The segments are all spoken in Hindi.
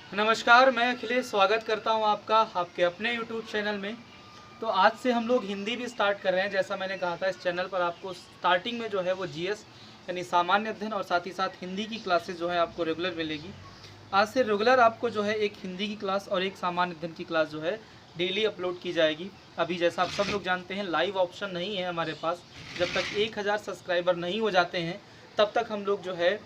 नमस्कार, मैं अखिलेश स्वागत करता हूं आपका आपके अपने YouTube चैनल में। तो आज से हम लोग हिंदी भी स्टार्ट कर रहे हैं। जैसा मैंने कहा था, इस चैनल पर आपको स्टार्टिंग में जो है वो जीएस यानी सामान्य अध्ययन और साथ ही साथ हिंदी की क्लासेस जो है आपको रेगुलर मिलेगी। आज से रेगुलर आपको जो है एक हिंदी की क्लास और एक सामान्य अध्ययन की क्लास जो है डेली अपलोड की जाएगी। अभी जैसा आप सब लोग जानते हैं, लाइव ऑप्शन नहीं है हमारे पास। जब तक 1000 सब्सक्राइबर नहीं हो जाते हैं तब तक हम लोग जो है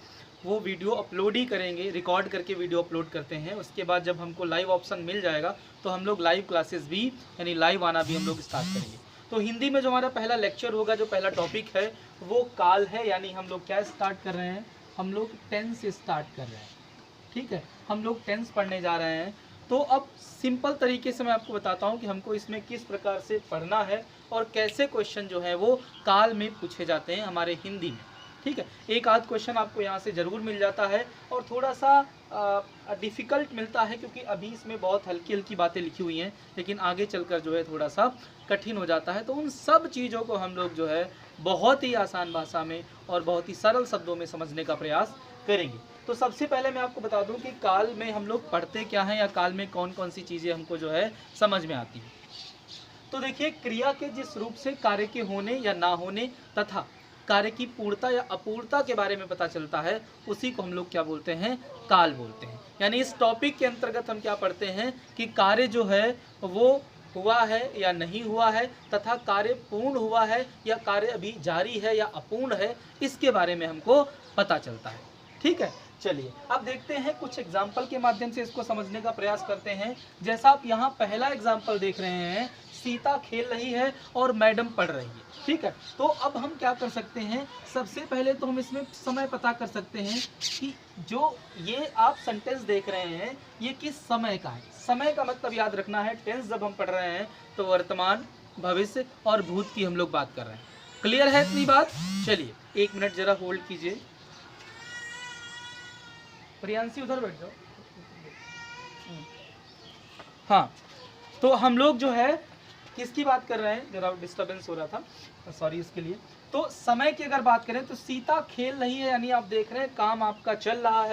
वो वीडियो अपलोड ही करेंगे, रिकॉर्ड करके वीडियो अपलोड करते हैं। उसके बाद जब हमको लाइव ऑप्शन मिल जाएगा तो हम लोग लाइव क्लासेस भी यानी लाइव आना भी हम लोग स्टार्ट करेंगे। तो हिंदी में जो हमारा पहला लेक्चर होगा, जो पहला टॉपिक है वो काल है। यानी हम लोग क्या स्टार्ट कर रहे हैं, हम लोग टेंस स्टार्ट कर रहे हैं। ठीक है, हम लोग टेंस पढ़ने जा रहे हैं। तो अब सिंपल तरीके से मैं आपको बताता हूँ कि हमको इसमें किस प्रकार से पढ़ना है और कैसे क्वेश्चन जो है वो काल में पूछे जाते हैं हमारे हिंदी में। ठीक है, एक आध क्वेश्चन आपको यहाँ से ज़रूर मिल जाता है और थोड़ा सा डिफ़िकल्ट मिलता है, क्योंकि अभी इसमें बहुत हल्की हल्की बातें लिखी हुई हैं, लेकिन आगे चलकर जो है थोड़ा सा कठिन हो जाता है। तो उन सब चीज़ों को हम लोग जो है बहुत ही आसान भाषा में और बहुत ही सरल शब्दों में समझने का प्रयास करेंगे। तो सबसे पहले मैं आपको बता दूं कि काल में हम लोग पढ़ते क्या हैं या काल में कौन कौन सी चीज़ें हमको जो है समझ में आती हैं। तो देखिए, क्रिया के जिस रूप से कार्य के होने या ना होने तथा कार्य की पूर्णता या अपूर्णता के बारे में पता चलता है, उसी को हम लोग क्या बोलते हैं, काल बोलते हैं। यानी इस टॉपिक के अंतर्गत हम क्या पढ़ते हैं कि कार्य जो है वो हुआ है या नहीं हुआ है, तथा कार्य पूर्ण हुआ है या कार्य अभी जारी है या अपूर्ण है, इसके बारे में हमको पता चलता है। ठीक है, चलिए अब देखते हैं, कुछ एग्जाम्पल के माध्यम से इसको समझने का प्रयास करते हैं। जैसा आप यहाँ पहला एग्जाम्पल देख रहे हैं, सीता खेल रही है और मैडम पढ़ रही है। ठीक है, तो अब हम क्या कर सकते हैं, सबसे पहले तो हम इसमें समय पता कर सकते हैं कि जो ये आप सेंटेंस देख रहे हैं ये किस समय का है। समय का मतलब याद रखना है, टेंस जब हम पढ़ रहे हैं तो वर्तमान, भविष्य और भूत की हम लोग बात कर रहे हैं। क्लियर है इतनी बात? चलिए 1 मिनट जरा होल्ड कीजिए। प्रियांशी उधर बैठ जाओ। हाँ, तो हम लोग जो है किसकी बात कर रहे हैं, जरा डिस्टर्बेंस हो रहा था, सॉरी इसके लिए। तो समय की अगर बात करें तो सीता खेल रही है, यानी आप देख रहे हैं काम आपका चल रहा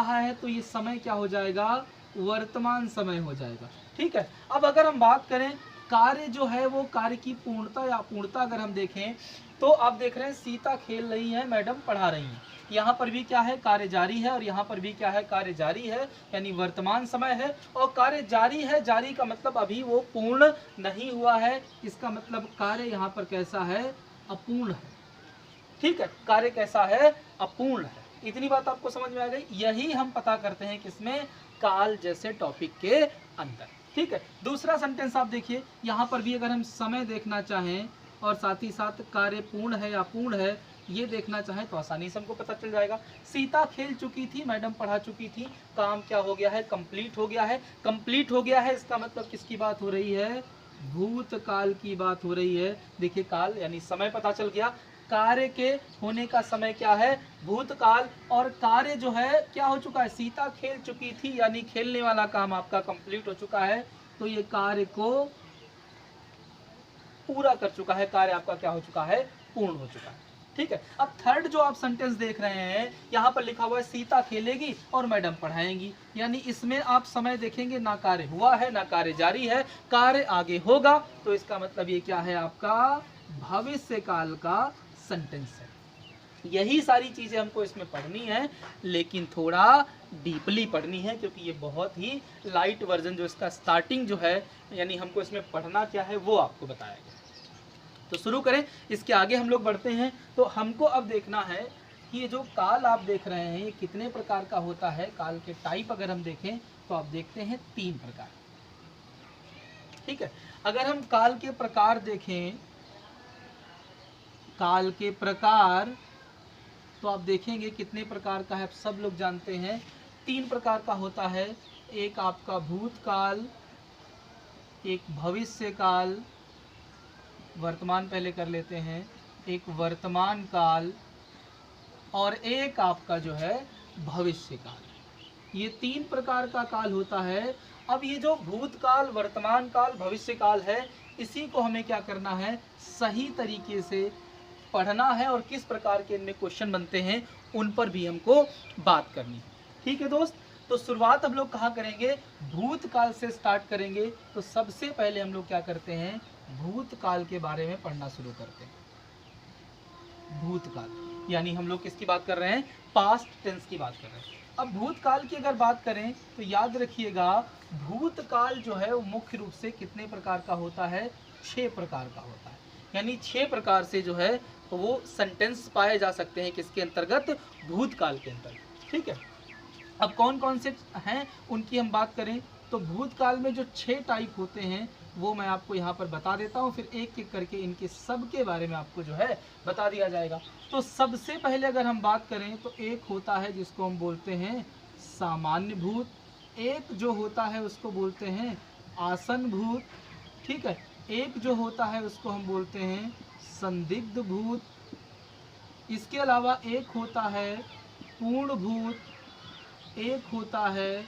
है, तो ये समय क्या हो जाएगा, वर्तमान समय हो जाएगा। ठीक है, अब अगर हम बात करें कार्य जो है वो कार्य की पूर्णता या अपूर्णता अगर हम देखें, तो आप देख रहे हैं सीता खेल रही है, मैडम पढ़ा रही हैं। यहाँ पर भी क्या है, कार्य जारी है, और यहाँ पर भी क्या है, कार्य जारी है, यानी वर्तमान समय है। और कार्य जारी है, जारी का मतलब अभी वो पूर्ण नहीं हुआ है, इसका मतलब कार्य यहाँ पर कैसा है, अपूर्ण है। ठीक है, कार्य कैसा है, अपूर्ण है। इतनी बात आपको समझ में आ गई। यही हम पता करते हैं किसमें, काल जैसे टॉपिक के अंदर। ठीक है, दूसरा सेंटेंस आप देखिए, यहाँ पर भी अगर हम समय देखना चाहें और साथ ही साथ कार्य पूर्ण है या अपूर्ण है ये देखना चाहें तो आसानी से हमको पता चल जाएगा। सीता खेल चुकी थी, मैडम पढ़ा चुकी थी, काम क्या हो गया है, कंप्लीट हो गया है। कंप्लीट हो गया है इसका मतलब किसकी बात हो रही है, भूतकाल की बात हो रही है। देखिए, काल यानी समय पता चल गया, कार्य के होने का समय क्या है, भूतकाल, और कार्य जो है क्या हो चुका है, सीता खेल चुकी थी, यानी खेलने वाला काम आपका कंप्लीट हो चुका है, तो ये कार्य को पूरा कर चुका है, कार्य आपका क्या हो चुका है, पूर्ण हो चुका है। ठीक है, अब थर्ड जो आप सेंटेंस देख रहे हैं, यहाँ पर लिखा हुआ है सीता खेलेगी और मैडम पढ़ाएंगी, यानी इसमें आप समय देखेंगे, ना कार्य हुआ है ना कार्य जारी है, कार्य आगे होगा, तो इसका मतलब ये क्या है, आपका भविष्य काल का सेंटेंस है। यही सारी चीजें हमको इसमें पढ़नी है, लेकिन थोड़ा डीपली पढ़नी है, क्योंकि ये बहुत ही लाइट वर्जन जो इसका स्टार्टिंग जो है, यानी हमको इसमें पढ़ना क्या है वो आपको बताया गया। तो शुरू करें, इसके आगे हम लोग बढ़ते हैं। तो हमको अब देखना है कि ये जो काल आप देख रहे हैं ये कितने प्रकार का होता है। काल के टाइप अगर हम देखें तो आप देखते हैं 3 प्रकार। ठीक है, अगर हम काल के प्रकार देखें, काल के प्रकार, तो आप देखेंगे कितने प्रकार का है, आप सब लोग जानते हैं 3 प्रकार का होता है। एक आपका भूतकाल, एक भविष्य काल, वर्तमान पहले कर लेते हैं, एक वर्तमान काल और एक आपका जो है भविष्य काल। ये 3 प्रकार का काल होता है। अब ये जो भूतकाल, वर्तमान काल, भविष्य काल है, इसी को हमें क्या करना है, सही तरीके से पढ़ना है, और किस प्रकार के इनमें क्वेश्चन बनते हैं उन पर भी हमको बात करनी है। ठीक है दोस्त, तो शुरुआत हम लोग कहाँ करेंगे, भूतकाल से स्टार्ट करेंगे। तो सबसे पहले हम लोग क्या करते हैं, भूतकाल के बारे में पढ़ना शुरू करते हैं। भूतकाल यानी हम लोग किसकी बात कर रहे हैं, पास्ट टेंस की बात कर रहे हैं। अब भूतकाल की अगर बात करें तो याद रखिएगा, भूतकाल जो है वो मुख्य रूप से कितने प्रकार का होता है, 6 प्रकार का होता है। यानी 6 प्रकार से जो है वो सेंटेंस पाए जा सकते हैं किसके अंतर्गत, भूतकाल के अंतर्गत। ठीक है, अब कौन कौन से हैं उनकी हम बात करें तो भूतकाल में जो 6 टाइप होते हैं वो मैं आपको यहाँ पर बता देता हूँ, फिर एक एक करके इनके सब के बारे में आपको जो है बता दिया जाएगा। तो सबसे पहले अगर हम बात करें तो एक होता है जिसको हम बोलते हैं सामान्य भूत, एक जो होता है उसको बोलते हैं आसन भूत, ठीक है, एक जो होता है उसको हम बोलते हैं संदिग्ध भूत, इसके अलावा एक होता है पूर्ण भूत, एक होता है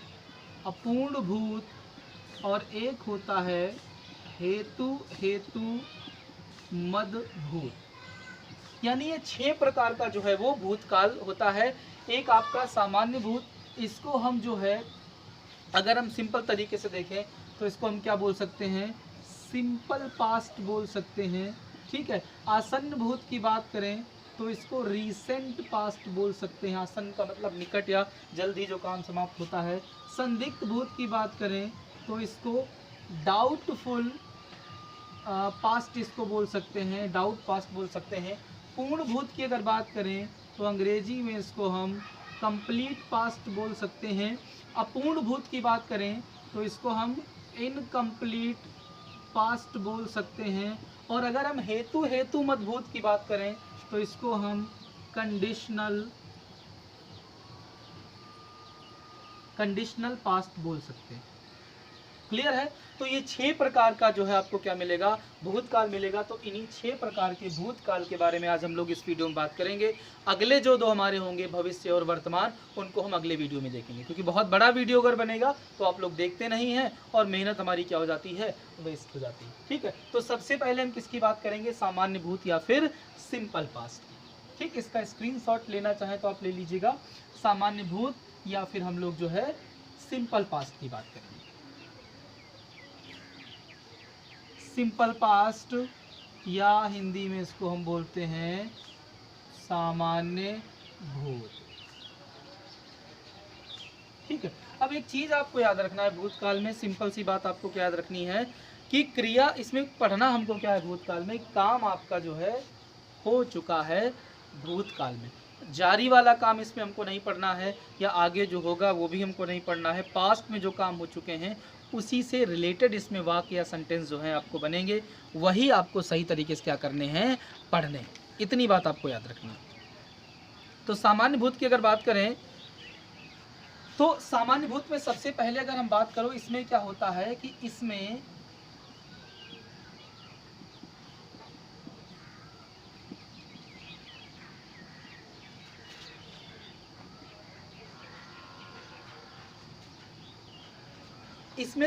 अपूर्ण भूत, और एक होता है हेतु मद भूत। यानी ये 6 प्रकार का जो है वो भूतकाल होता है। एक आपका सामान्य भूत, इसको हम जो है अगर हम सिंपल तरीके से देखें तो इसको हम क्या बोल सकते हैं, सिंपल पास्ट बोल सकते हैं। ठीक है, आसन्न भूत की बात करें तो इसको रीसेंट पास्ट बोल सकते हैं, आसन का मतलब निकट या जल्दी जो काम समाप्त होता है। संदिग्ध भूत की बात करें तो इसको डाउटफुल पास्ट इसको बोल सकते हैं, डाउट पास्ट बोल सकते हैं। पूर्ण भूत की अगर बात करें तो अंग्रेजी में इसको हम कंप्लीट पास्ट बोल सकते हैं। अपूर्ण भूत की बात करें तो इसको हम इनकम्प्लीट पास्ट बोल सकते हैं। और अगर हम हेतु मद भूत की बात करें तो इसको हम कंडीशनल पास्ट बोल सकते हैं। क्लियर है, तो ये 6 प्रकार का जो है आपको क्या मिलेगा, भूतकाल मिलेगा। तो इन्हीं 6 प्रकार के भूतकाल के बारे में आज हम लोग इस वीडियो में बात करेंगे। अगले जो 2 हमारे होंगे भविष्य और वर्तमान, उनको हम अगले वीडियो में देखेंगे, क्योंकि बहुत बड़ा वीडियो अगर बनेगा तो आप लोग देखते नहीं हैं और मेहनत हमारी क्या हो जाती है, वेस्ट हो जाती है। ठीक है, तो सबसे पहले हम किसकी बात करेंगे, सामान्य भूत या फिर सिंपल पास्ट। ठीक, इसका स्क्रीनशॉट लेना चाहें तो आप ले लीजिएगा, सामान्य भूत या फिर हम लोग जो है सिंपल पास्ट की बात करेंगे। सिंपल पास्ट या हिंदी में इसको हम बोलते हैं सामान्य भूत। ठीक है, अब एक चीज आपको याद रखना है भूतकाल में, सिंपल सी बात आपको क्या याद रखनी है कि क्रिया, इसमें पढ़ना हमको क्या है, भूतकाल में काम आपका जो है हो चुका है भूतकाल में, जारी वाला काम इसमें हमको नहीं पढ़ना है, या आगे जो होगा वो भी हमको नहीं पढ़ना है। पास्ट में जो काम हो चुके हैं उसी से रिलेटेड इसमें वाक्य या सेंटेंस जो है आपको बनेंगे, वही आपको सही तरीके से क्या करने हैं, पढ़ने। इतनी बात आपको याद रखनी है। तो सामान्य भूत की अगर बात करें तो सामान्य भूत में सबसे पहले अगर हम बात करो, इसमें क्या होता है कि इसमें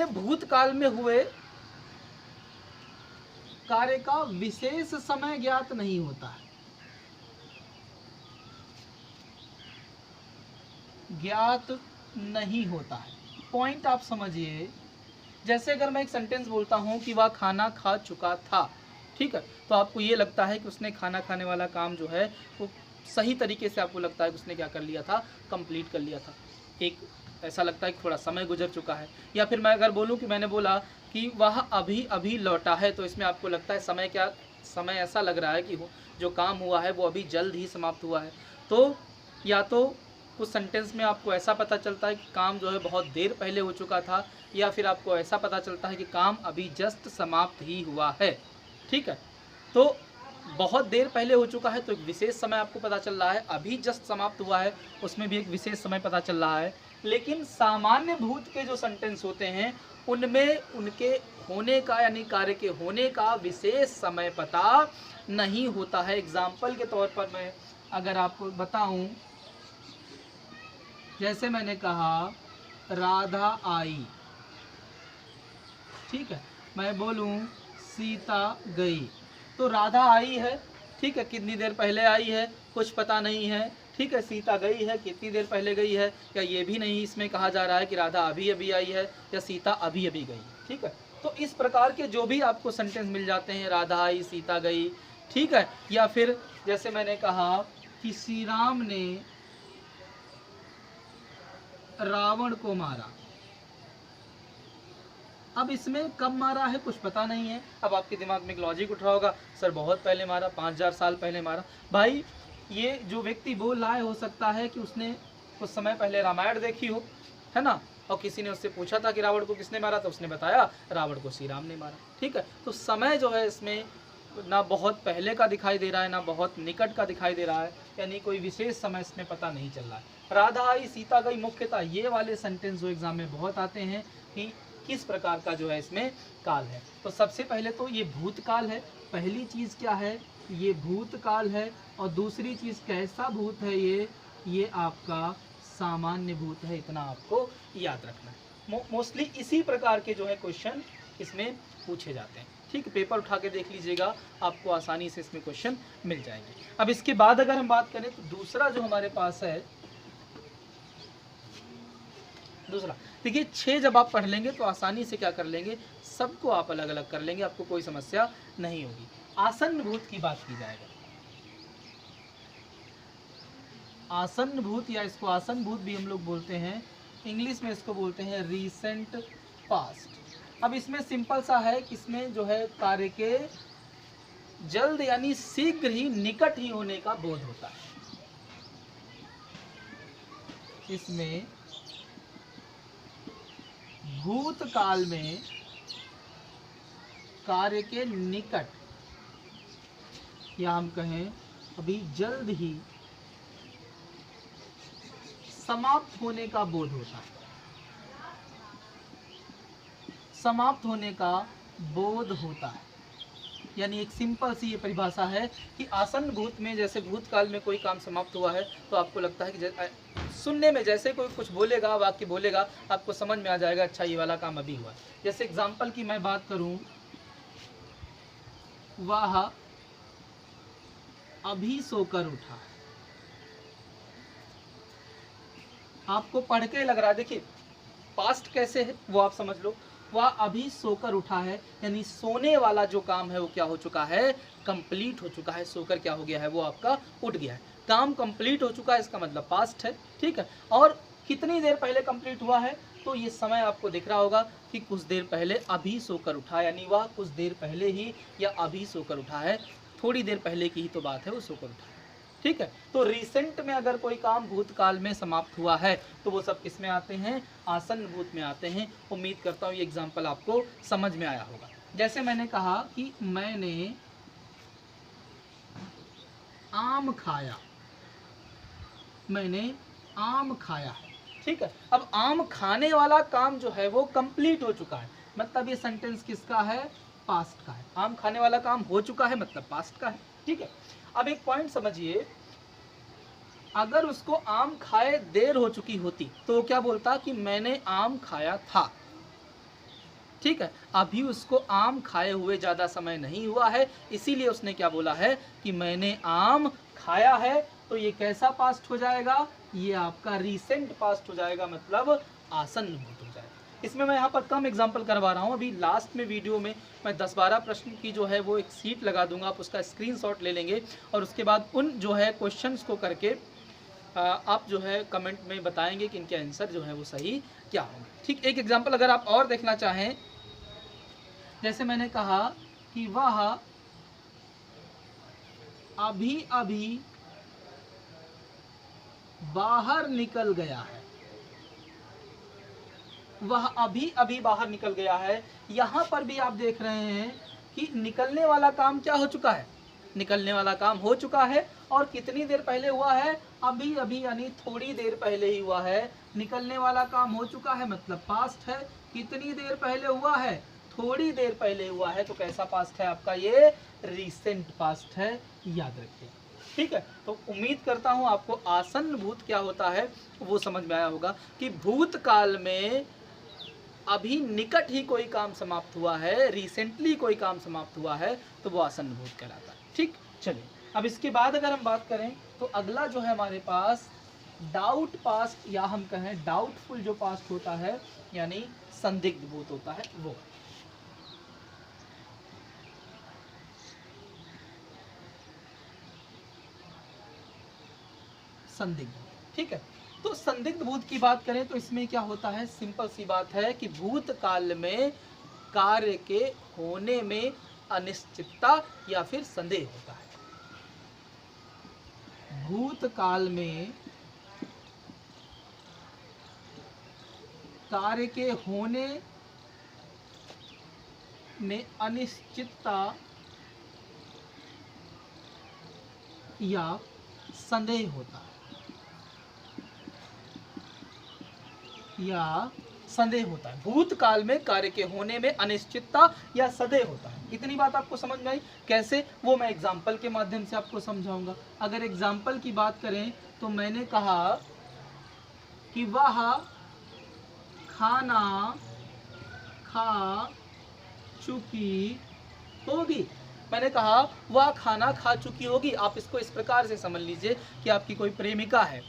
भूतकाल में हुए कार्य का विशेष समय ज्ञात नहीं होता है, ज्ञात नहीं होता है। पॉइंट आप समझिए, जैसे अगर मैं एक सेंटेंस बोलता हूं कि वह खाना खा चुका था, ठीक है, तो आपको ये लगता है कि उसने खाना खाने वाला काम जो है वो सही तरीके से आपको लगता है कि उसने क्या कर लिया था, कंप्लीट कर लिया था। एक ऐसा लगता है कि थोड़ा समय गुजर चुका है। या फिर मैं अगर बोलूं कि मैंने बोला कि वह अभी अभी लौटा है, तो इसमें आपको लगता है समय ऐसा लग रहा है कि जो काम हुआ है वो अभी जल्द ही समाप्त हुआ है। तो या तो कुछ सेंटेंस में आपको ऐसा पता चलता है कि काम जो है बहुत देर पहले हो चुका था, या फिर आपको ऐसा पता चलता है कि काम अभी जस्ट समाप्त ही हुआ है। ठीक है, तो बहुत देर पहले हो चुका है तो एक विशेष समय आपको पता चल रहा है, अभी जस्ट समाप्त हुआ है उसमें भी एक विशेष समय पता चल रहा है। लेकिन सामान्य भूत के जो सेंटेंस होते हैं उनमें उनके होने का यानी कार्य के होने का विशेष समय पता नहीं होता है। एग्जाम्पल के तौर पर मैं अगर आपको बताऊं, जैसे मैंने कहा राधा आई, ठीक है, मैं बोलूं सीता गई, तो राधा आई है, ठीक है, कितनी देर पहले आई है कुछ पता नहीं है, ठीक है, सीता गई है, कितनी देर पहले गई है, या ये भी नहीं इसमें कहा जा रहा है कि राधा अभी अभी आई है या सीता अभी अभी गई, ठीक है। तो इस प्रकार के जो भी आपको सेंटेंस मिल जाते हैं, राधा आई, सीता गई, ठीक है, या फिर जैसे मैंने कहा कि श्री राम ने रावण को मारा। अब इसमें कब मारा है कुछ पता नहीं है। अब आपके दिमाग में एक लॉजिक उठ रहा होगा, सर बहुत पहले मारा, 5000 साल पहले मारा। भाई ये जो व्यक्ति बोल रहा है, हो सकता है कि उसने कुछ समय पहले रामायण देखी हो, है ना, और किसी ने उससे पूछा था कि रावण को किसने मारा, तो उसने बताया रावण को श्री राम ने मारा, ठीक है। तो समय जो है इसमें ना बहुत पहले का दिखाई दे रहा है, ना बहुत निकट का दिखाई दे रहा है, यानी कोई विशेष समय इसमें पता नहीं चल रहा है। राधा आई, सीता गई, मुख्यतः ये वाले सेंटेंस जो एग्जाम में बहुत आते हैं कि किस प्रकार का जो है इसमें काल है। तो सबसे पहले तो ये भूतकाल है, पहली चीज़ क्या है, ये भूतकाल है, और दूसरी चीज़ कैसा भूत है, ये आपका सामान्य भूत है, इतना आपको याद रखना है। मोस्टली इसी प्रकार के जो है क्वेश्चन इसमें पूछे जाते हैं, ठीक। पेपर उठा के देख लीजिएगा, आपको आसानी से इसमें क्वेश्चन मिल जाएंगे। अब इसके बाद अगर हम बात करें तो दूसरा जो हमारे पास है, दूसरा देखिए 6 जब आप पढ़ लेंगे तो आसानी से क्या कर लेंगे, सबको आप अलग अलग कर लेंगे, आपको कोई समस्या नहीं होगी। आसन्न भूत की बात की जाएगा, आसन्न भूत या इसको आसन्न भूत भी हम लोग बोलते हैं, इंग्लिश में इसको बोलते हैं रीसेंट पास्ट। अब इसमें सिंपल सा है कि इसमें जो है कार्य के जल्द यानी शीघ्र ही निकट ही होने का बोध होता है। इसमें भूतकाल में कार्य के निकट या हम कहें अभी जल्द ही समाप्त होने का बोध होता है, समाप्त होने का बोध होता है। यानी एक सिंपल सी ये परिभाषा है कि आसन्न भूत में जैसे भूतकाल में कोई काम समाप्त हुआ है तो आपको लगता है कि सुनने में जैसे कोई कुछ बोलेगा, वाक्य बोलेगा, आपको समझ में आ जाएगा अच्छा ये वाला काम अभी हुआ। जैसे एग्जाम्पल की मैं बात करूं, वह अभी सोकर उठा। आपको पढ़ के लग रहा है, देखिए पास्ट कैसे है वो आप समझ लो, वह अभी सोकर उठा है, यानी सोने वाला जो काम है वो क्या हो चुका है, कंप्लीट हो चुका है। सोकर क्या हो गया है, वो आपका उठ गया है, काम कंप्लीट हो चुका है, इसका मतलब पास्ट है, ठीक है। और कितनी देर पहले कंप्लीट हुआ है, तो ये समय आपको दिख रहा होगा कि कुछ देर पहले अभी सोकर उठा, यानी वह कुछ देर पहले ही या अभी सोकर उठा है, थोड़ी देर पहले की ही तो बात है, वो सोकर उठा है, ठीक है। तो रिसेंट में अगर कोई काम भूतकाल में समाप्त हुआ है तो वो सब किस में आते हैं, आसन्न भूत में आते हैं। उम्मीद करता हूँ ये एग्जाम्पल आपको समझ में आया होगा। जैसे मैंने कहा कि मैंने आम खाया, मैंने आम खाया है, ठीक है। अब आम खाने वाला काम जो है वो कंप्लीट हो चुका है, मतलब ये सेंटेंस किसका है, पास्ट का है। आम खाने वाला काम हो चुका है मतलब पास्ट का है, ठीक है। अब एक पॉइंट समझिए, अगर उसको आम खाए देर हो चुकी होती तो वो क्या बोलता कि मैंने आम खाया था, ठीक है। अभी उसको आम खाए हुए ज़्यादा समय नहीं हुआ है, इसीलिए उसने क्या बोला है कि मैंने आम खाया है। तो ये कैसा पास्ट हो जाएगा, ये आपका रिसेंट पास्ट हो जाएगा, मतलब आसन्न भूत हो जाएगा। इसमें मैं यहाँ पर कम एग्जाम्पल करवा रहा हूँ, अभी लास्ट में वीडियो में मैं 10-12 प्रश्न की जो है वो एक सीट लगा दूंगा, आप उसका स्क्रीनशॉट ले लेंगे और उसके बाद उन जो है क्वेश्चंस को करके आप जो है कमेंट में बताएंगे कि इनके आंसर जो है वो सही क्या होंगे, ठीक। एक एग्जाम्पल अगर आप और देखना चाहें, जैसे मैंने कहा कि वह अभी अभी बाहर निकल गया है, वह अभी अभी बाहर निकल गया है। यहाँ पर भी आप देख रहे हैं कि निकलने वाला काम क्या हो चुका है, निकलने वाला काम हो चुका है, और कितनी देर पहले हुआ है, अभी अभी, यानी थोड़ी देर पहले ही हुआ है। निकलने वाला काम हो चुका है मतलब पास्ट है, कितनी देर पहले हुआ है, थोड़ी देर पहले हुआ है, तो कैसा पास्ट है आपका, ये रिसेंट पास्ट है, याद रखिए, ठीक है। तो उम्मीद करता हूँ आपको आसन्न भूत क्या होता है वो समझ में आया होगा कि भूतकाल में अभी निकट ही कोई काम समाप्त हुआ है, रिसेंटली कोई काम समाप्त हुआ है, तो वो आसन्न भूत कहलाता है, ठीक। चलिए अब इसके बाद अगर हम बात करें तो अगला जो है हमारे पास डाउट पास्ट, या हम कहें डाउटफुल जो पास्ट होता है, यानी संदिग्ध भूत होता है वो। संदिग्ध, ठीक है। तो संदिग्ध भूत की बात करें तो इसमें क्या होता है, सिंपल सी बात है कि भूतकाल में कार्य के होने में अनिश्चितता या फिर संदेह होता है। भूतकाल में कार्य के होने में अनिश्चितता या संदेह होता है, या संदेह होता है। भूतकाल में कार्य के होने में अनिश्चितता या संदेह होता है। इतनी बात आपको समझ में आई? कैसे, वो मैं एग्जाम्पल के माध्यम से आपको समझाऊंगा। अगर एग्जाम्पल की बात करें तो मैंने कहा कि वह खाना खा चुकी होगी। मैंने कहा वह खाना खा चुकी होगी। आप इसको इस प्रकार से समझ लीजिए कि आपकी कोई प्रेमिका है,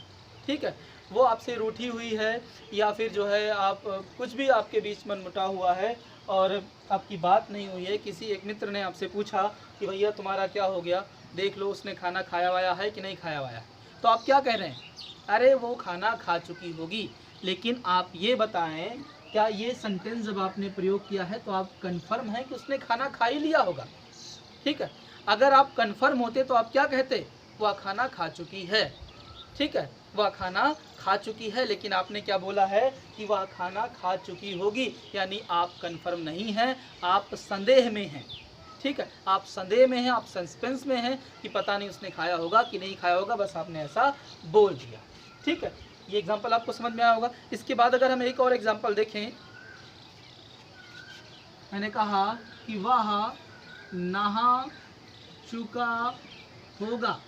ठीक है, वो आपसे रूठी हुई है, या फिर जो है आप कुछ भी आपके बीच मनमुटाव हुआ है और आपकी बात नहीं हुई है। किसी एक मित्र ने आपसे पूछा कि भैया तुम्हारा क्या हो गया, देख लो उसने खाना खाया वाया है कि नहीं खाया वाया है। तो आप क्या कह रहे हैं, अरे वो खाना खा चुकी होगी। लेकिन आप ये बताएं, क्या ये सेंटेंस जब आपने प्रयोग किया है तो आप कंफर्म हैं कि उसने खाना खा ही लिया होगा? ठीक है, अगर आप कंफर्म होते तो आप क्या कहते, वह खाना खा चुकी है, ठीक है, वह खाना खा चुकी है। लेकिन आपने क्या बोला है कि वह खाना खा चुकी होगी, यानी आप कंफर्म नहीं हैं, आप संदेह में हैं, ठीक है, आप संदेह में हैं, आप सस्पेंस में हैं कि पता नहीं उसने खाया होगा कि नहीं खाया होगा, बस आपने ऐसा बोल दिया, ठीक है। ये एग्जाम्पल आपको समझ में आया होगा। इसके बाद अगर हम एक और एग्जाम्पल देखें, मैंने कहा कि वह नहा चुका होगा,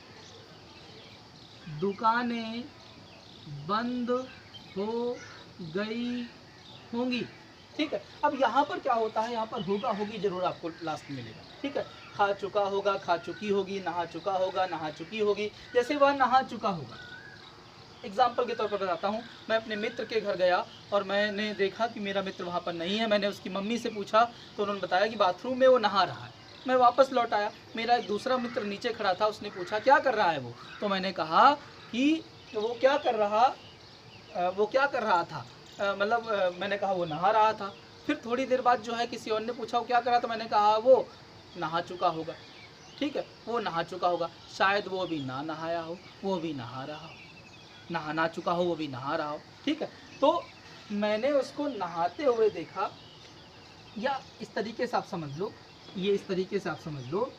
दुकानें बंद हो गई होंगी, ठीक है। अब यहाँ पर क्या होता है, यहाँ पर होगा होगी जरूर आपको लास्ट में मिलेगा, ठीक है। खा चुका होगा, खा चुकी होगी, नहा चुका होगा, नहा चुकी होगी। जैसे वह नहा चुका होगा, एग्जाम्पल के तौर पर बताता हूँ। मैं अपने मित्र के घर गया और मैंने देखा कि मेरा मित्र वहाँ पर नहीं है। मैंने उसकी मम्मी से पूछा तो उन्होंने बताया कि बाथरूम में वो नहा रहा है। मैं वापस लौट आया, मेरा एक दूसरा मित्र नीचे खड़ा था, उसने पूछा क्या कर रहा है वो, तो मैंने कहा कि वो क्या कर रहा था, मैंने कहा वो नहा रहा था। फिर थोड़ी देर बाद जो है किसी और ने पूछा वो क्या कर रहा था, मैंने कहा वो नहा चुका होगा, ठीक है, वो नहा चुका होगा। शायद वो अभी ना नहाया हो, वो भी नहा रहा हो, नहा चुका हो, वो भी नहा रहा हो, ठीक है। तो मैंने उसको नहाते हुए देखा, या इस तरीके से आप समझ लो, ये इस तरीके से आप समझ लो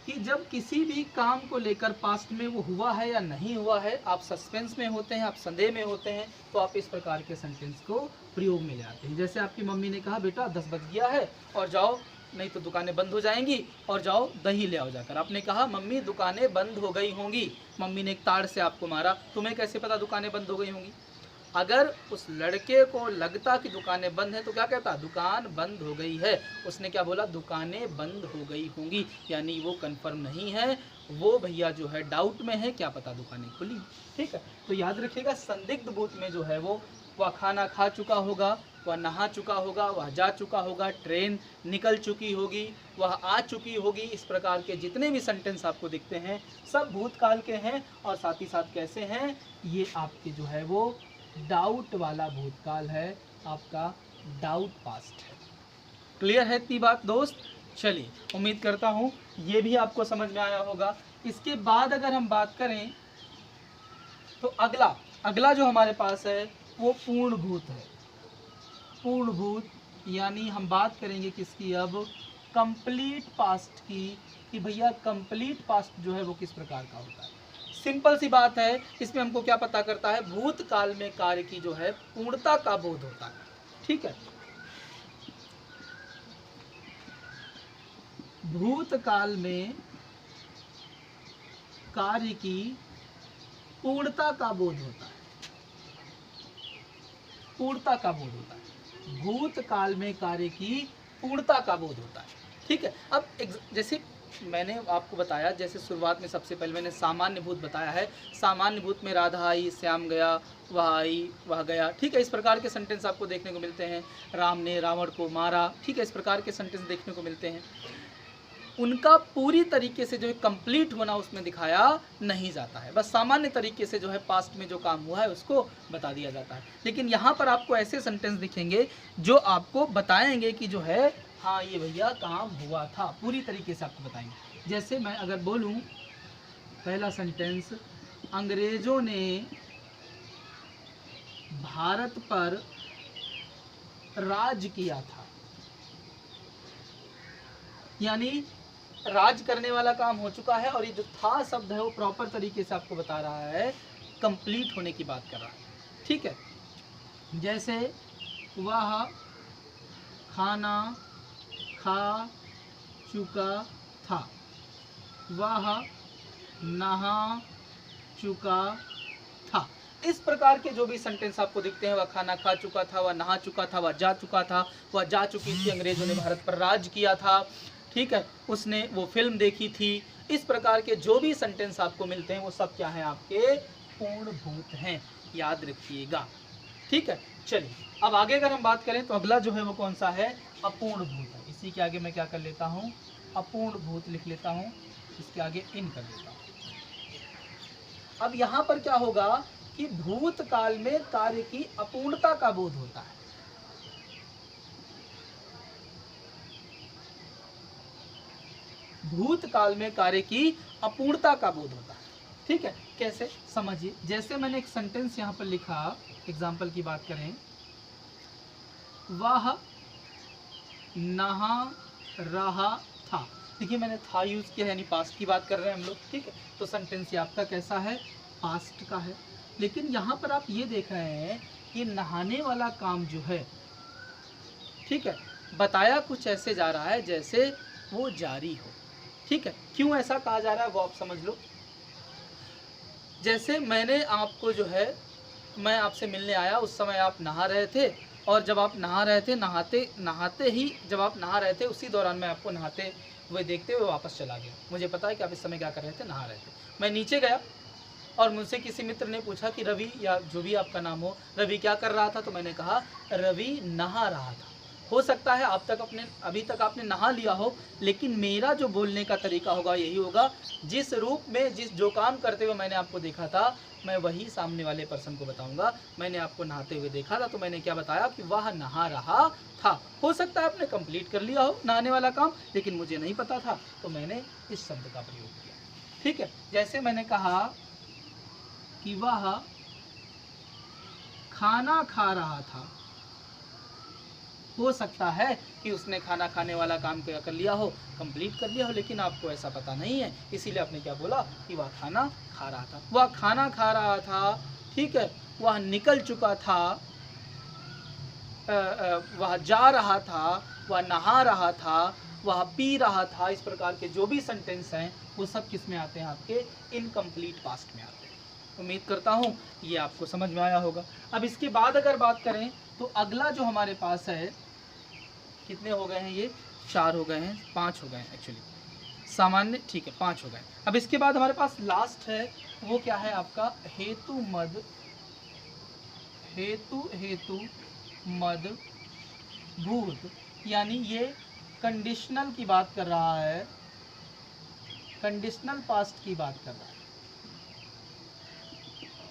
कि जब किसी भी काम को लेकर पास्ट में वो हुआ है या नहीं हुआ है, आप सस्पेंस में होते हैं, आप संदेह में होते हैं, तो आप इस प्रकार के सेंटेंस को प्रयोग में ले आते हैं। जैसे आपकी मम्मी ने कहा बेटा 10 बज गया है और जाओ, नहीं तो दुकानें बंद हो जाएंगी, और जाओ दही ले आओ जाकर। आपने कहा मम्मी दुकानें बंद हो गई होंगी, मम्मी ने एक ताड़ से आपको मारा, तुम्हें कैसे पता दुकानें बंद हो गई होंगी? अगर उस लड़के को लगता कि दुकानें बंद हैं तो क्या कहता, दुकान बंद हो गई है। उसने क्या बोला, दुकानें बंद हो गई होंगी, यानी वो कंफर्म नहीं है, वो भैया जो है डाउट में है, क्या पता दुकानें खुली, ठीक है। तो याद रखिएगा, संदिग्ध भूत में जो है वो वह खाना खा चुका होगा, वह नहा चुका होगा, वह जा चुका होगा, ट्रेन निकल चुकी होगी, वह आ चुकी होगी। इस प्रकार के जितने भी सेंटेंस आपको दिखते हैं सब भूतकाल के हैं, और साथ ही साथ कैसे हैं, ये आपके जो है वो डाउट वाला भूतकाल है, आपका डाउट पास्ट है। क्लियर है इतनी बात दोस्त? चलिए, उम्मीद करता हूँ ये भी आपको समझ में आया होगा। इसके बाद अगर हम बात करें तो अगला जो हमारे पास है वो पूर्ण भूत है। पूर्ण भूत यानी हम बात करेंगे किसकी, अब कंप्लीट पास्ट की, कि भैया कंप्लीट पास्ट जो है वो किस प्रकार का होता है। सिंपल सी बात है, इसमें हमको क्या पता करता है, भूतकाल में कार्य की जो है पूर्णता का बोध होता है, ठीक है। भूतकाल में कार्य की पूर्णता का बोध होता है, पूर्णता का बोध होता है। भूतकाल में कार्य की पूर्णता का बोध होता है, ठीक है। अब जैसे मैंने आपको बताया, जैसे शुरुआत में सबसे पहले मैंने सामान्य भूत बताया है। सामान्य भूत में राधा आई, श्याम गया, वह आई, वह गया, ठीक है। इस प्रकार के सेंटेंस आपको देखने को मिलते हैं। राम ने रावण को मारा, ठीक है। इस प्रकार के सेंटेंस देखने को मिलते हैं। उनका पूरी तरीके से जो है कंप्लीट होना उसमें दिखाया नहीं जाता है, बस सामान्य तरीके से जो है पास्ट में जो काम हुआ है उसको बता दिया जाता है। लेकिन यहाँ पर आपको ऐसे सेंटेंस दिखेंगे जो आपको बताएंगे कि जो है हाँ ये भैया काम हुआ था, पूरी तरीके से आपको बताएंगे। जैसे मैं अगर बोलूँ पहला सेंटेंस, अंग्रेजों ने भारत पर राज किया था, यानी राज करने वाला काम हो चुका है। और ये जो था शब्द है वो प्रॉपर तरीके से आपको बता रहा है, कंप्लीट होने की बात कर रहा है, ठीक है। जैसे वह खाना खा चुका था, वह नहा चुका था। इस प्रकार के जो भी सेंटेंस आपको दिखते हैं, वह खाना खा चुका था, वह नहा चुका था, वह जा चुका था, वह जा चुकी थी, अंग्रेजों ने भारत पर राज किया था, ठीक है, उसने वो फिल्म देखी थी। इस प्रकार के जो भी सेंटेंस आपको मिलते हैं वो सब क्या हैं, आपके पूर्ण भूत हैं, याद रखिएगा, ठीक है। चलिए अब आगे अगर हम बात करें तो अगला जो है वो कौन सा है, अपूर्ण भूत है। इसी के आगे मैं क्या कर लेता हूँ, अपूर्ण भूत लिख लेता हूँ, इसके आगे इन कर लेता हूँ। अब यहाँ पर क्या होगा कि भूतकाल में कार्य की अपूर्णता का बोध होता है। भूतकाल में कार्य की अपूर्णता का बोध होता है, ठीक है। कैसे समझिए, जैसे मैंने एक सेंटेंस यहाँ पर लिखा, एग्जाम्पल की बात करें, वह नहा रहा था। देखिए मैंने था यूज किया है, यानी पास्ट की बात कर रहे हैं हम लोग, ठीक है। तो सेंटेंस ये आपका कैसा है, पास्ट का है। लेकिन यहाँ पर आप ये देख रहे हैं कि नहाने वाला काम जो है, ठीक है, बताया कुछ ऐसे जा रहा है जैसे वो जारी हो, ठीक है। क्यों ऐसा कहा जा रहा है वो आप समझ लो। जैसे मैंने आपको जो है, मैं आपसे मिलने आया, उस समय आप नहा रहे थे, और जब आप नहा रहे थे, नहाते ही जब आप नहा रहे थे, उसी दौरान मैं आपको नहाते हुए देखते हुए वापस चला गया। मुझे पता है कि आप इस समय क्या कर रहे थे, नहा रहे थे। मैं नीचे गया और मुझसे किसी मित्र ने पूछा कि रवि, या जो भी आपका नाम हो, रवि क्या कर रहा था, तो मैंने कहा रवि नहा रहा था। हो सकता है अभी तक आपने नहा लिया हो, लेकिन मेरा जो बोलने का तरीका होगा यही होगा, जिस रूप में जो काम करते हुए मैंने आपको देखा था, मैं वही सामने वाले पर्सन को बताऊंगा। मैंने आपको नहाते हुए देखा था, तो मैंने क्या बताया कि वह नहा रहा था। हो सकता है आपने कंप्लीट कर लिया हो नहाने वाला काम, लेकिन मुझे नहीं पता था, तो मैंने इस शब्द का प्रयोग किया, ठीक है। जैसे मैंने कहा कि वह खाना खा रहा था, हो सकता है कि उसने खाना खाने वाला काम क्या कर लिया हो, कंप्लीट कर लिया हो, लेकिन आपको ऐसा पता नहीं है, इसीलिए आपने क्या बोला कि वह खाना खा रहा था। वह खाना खा रहा था, ठीक है, वह निकल चुका था, वह जा रहा था, वह नहा रहा था, वह पी रहा था। इस प्रकार के जो भी सेंटेंस हैं वो सब किस में आते हैं, आपके इनकम्प्लीट पास्ट में आते हैं। उम्मीद करता हूँ ये आपको समझ में आया होगा। अब इसके बाद अगर बात करें तो अगला जो हमारे पास है, कितने हो गए हैं ये, 4 हो गए हैं, 5 हो गए हैं एक्चुअली, सामान्य, ठीक है, 5 हो गए। अब इसके बाद हमारे पास लास्ट है, वो क्या है आपका, हेतु मद भूत, यानी ये कंडीशनल की बात कर रहा है, कंडीशनल पास्ट की बात कर रहा है,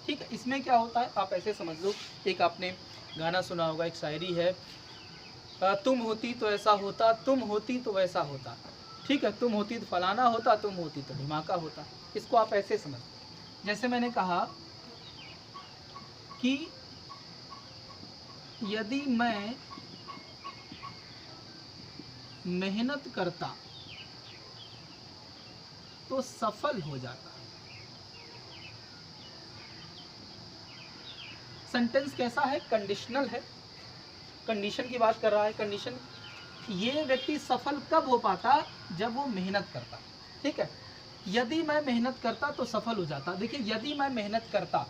ठीक है। इसमें क्या होता है आप ऐसे समझ लो, एक आपने गाना सुना होगा, एक शायरी है, तुम होती तो ऐसा होता, तुम होती तो वैसा होता, ठीक है, तुम होती तो फलाना होता, तुम होती तो ढिमाका होता। इसको आप ऐसे समझ, जैसे मैंने कहा कि यदि मैं मेहनत करता तो सफल हो जाता। सेंटेंस कैसा है, कंडीशनल है, कंडीशन की बात कर रहा है। कंडीशन, ये व्यक्ति सफल कब हो पाता, जब वो मेहनत करता, ठीक है। यदि मैं मेहनत करता तो सफल हो जाता। देखिए यदि मैं मेहनत करता,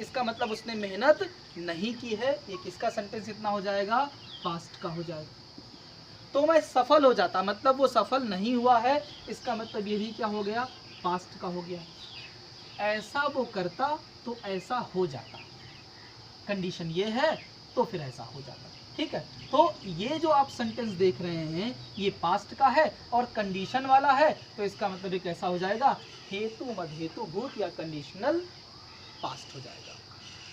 इसका मतलब उसने मेहनत नहीं की है। ये किसका सेंटेंस इतना हो जाएगा, पास्ट का हो जाएगा। तो मैं सफल हो जाता, मतलब वो सफल नहीं हुआ है, इसका मतलब ये भी क्या हो गया, पास्ट का हो गया। ऐसा वो करता तो ऐसा हो जाता, कंडीशन ये है तो फिर ऐसा हो जाता। ठीक है, तो ये जो आप सेंटेंस देख रहे हैं ये पास्ट का है और कंडीशन वाला है, तो इसका मतलब ये कैसा हो जाएगा, हेतु मद हेतु भूत या कंडीशनल पास्ट हो जाएगा।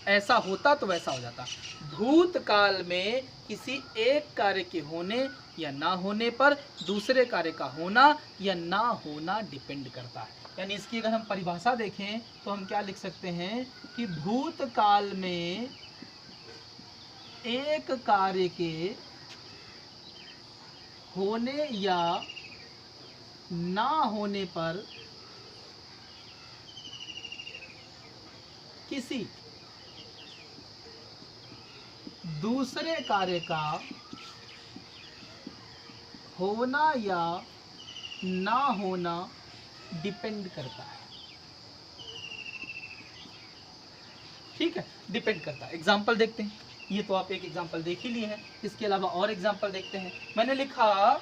ऐसा होता तो वैसा हो जाता। भूतकाल में किसी एक कार्य के होने या ना होने पर दूसरे कार्य का होना या ना होना डिपेंड करता है। यानी इसकी अगर हम परिभाषा देखें तो हम क्या लिख सकते हैं कि भूतकाल में एक कार्य के होने या ना होने पर किसी दूसरे कार्य का होना या ना होना डिपेंड करता है। ठीक है, डिपेंड करता है। एग्जाम्पल देखते हैं, ये तो आप एक एग्जाम्पल देख ही लिए हैं, इसके अलावा और एग्जाम्पल देखते हैं। मैंने लिखा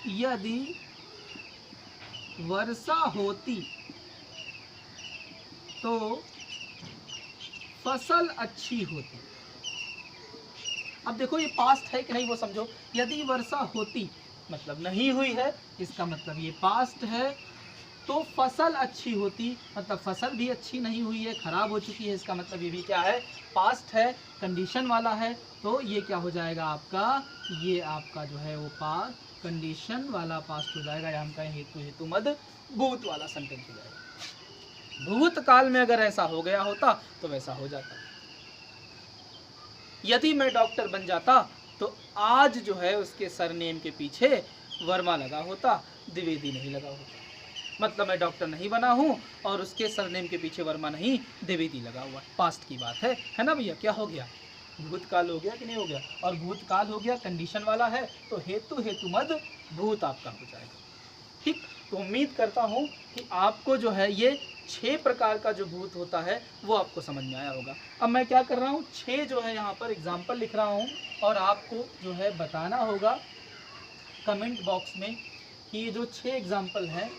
यदि वर्षा होती तो फसल अच्छी होती। अब देखो ये पास्ट है कि नहीं वो समझो। यदि वर्षा होती मतलब नहीं हुई है, इसका मतलब ये पास्ट है। तो फसल अच्छी होती मतलब फसल भी अच्छी नहीं हुई है, खराब हो चुकी है, इसका मतलब ये भी क्या है, पास्ट है, कंडीशन वाला है। तो ये क्या हो जाएगा आपका, ये आपका जो है वो पास्ट कंडीशन वाला पास्ट हो जाएगा, या हम कहें हेतु हेतु मद भूत वाला सेंटेंस हो जाएगा। भूतकाल में अगर ऐसा हो गया होता तो वैसा हो जाता। यदि मैं डॉक्टर बन जाता तो आज जो है उसके सरनेम के पीछे वर्मा लगा होता, द्विवेदी नहीं लगा होता। मतलब मैं डॉक्टर नहीं बना हूँ और उसके सरनेम के पीछे वर्मा नहीं द्विवेदी लगा हुआ है। पास्ट की बात है ना भैया। क्या हो गया, भूतकाल हो गया कि नहीं हो गया, और भूतकाल हो गया कंडीशन वाला है, तो हेतु हेतु मद भूत आपका हो जाएगा। ठीक, तो उम्मीद करता हूँ कि आपको जो है ये 6 प्रकार का जो भूत होता है वो आपको समझ में आया होगा। अब मैं क्या कर रहा हूँ, 6 जो है यहाँ पर एग्जाम्पल लिख रहा हूँ और आपको जो है बताना होगा कमेंट बॉक्स में कि ये जो 6 एग्जाम्पल हैं,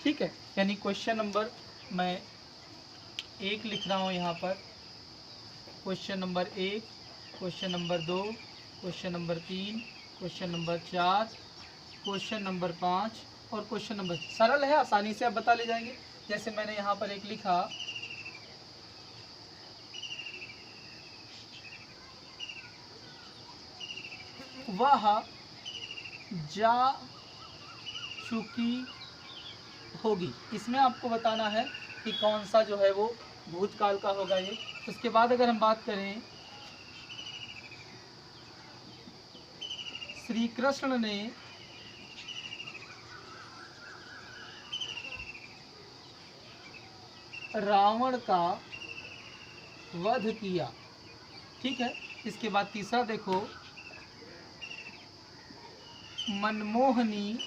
ठीक है, यानी क्वेश्चन नंबर मैं 1 लिख रहा हूँ यहाँ पर, question number 1, question number 2, question number 3, question number 4, question number 5 और क्वेश्चन नंबर, सरल है, आसानी से आप बता ले जाएंगे। जैसे मैंने यहाँ पर एक लिखा, वह जा चुकी होगी। इसमें आपको बताना है कि कौन सा जो है वो भूतकाल का होगा ये। उसके बाद अगर हम बात करें, श्री कृष्ण ने रावण का वध किया। ठीक है, इसके बाद तीसरा देखो, मनमोहनी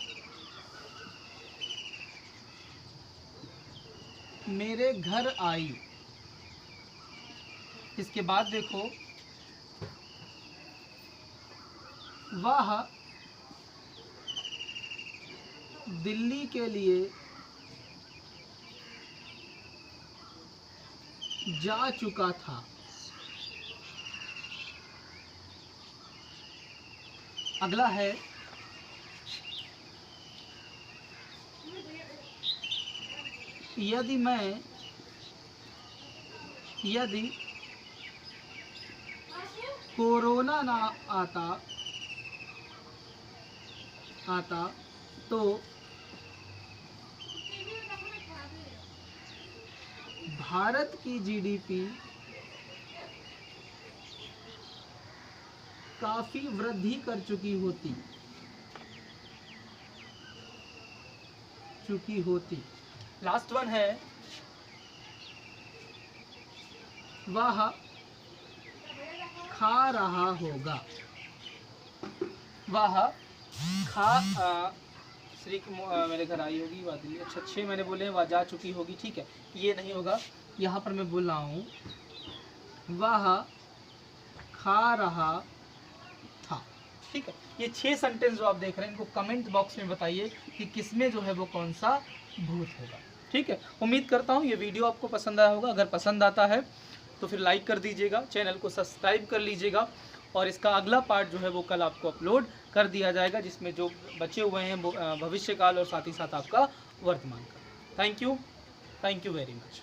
मेरे घर आई। इसके बाद देखो, वह दिल्ली के लिए जा चुका था। अगला है, यदि कोरोना ना आता तो भारत की जीडीपी काफी वृद्धि कर चुकी होती। लास्ट वन है, वह खा रहा होगा। वह श्री मेरे घर आई होगी वादी। अच्छा, 6 मैंने बोले हैं, वह जा चुकी होगी। ठीक है, ये नहीं होगा, यहाँ पर मैं बोल रहा हूँ वह खा रहा था। ठीक है। ये 6 सेंटेंस जो आप देख रहे हैं इनको कमेंट बॉक्स में बताइए कि किसमें जो है वो कौन सा भूत होगा। ठीक है, उम्मीद करता हूँ ये वीडियो आपको पसंद आया होगा। अगर पसंद आता है तो फिर लाइक कर दीजिएगा, चैनल को सब्सक्राइब कर लीजिएगा, और इसका अगला पार्ट जो है वो कल आपको अपलोड कर दिया जाएगा, जिसमें जो बचे हुए हैं भविष्य काल और साथ ही साथ आपका वर्तमान काल। Thank you very much.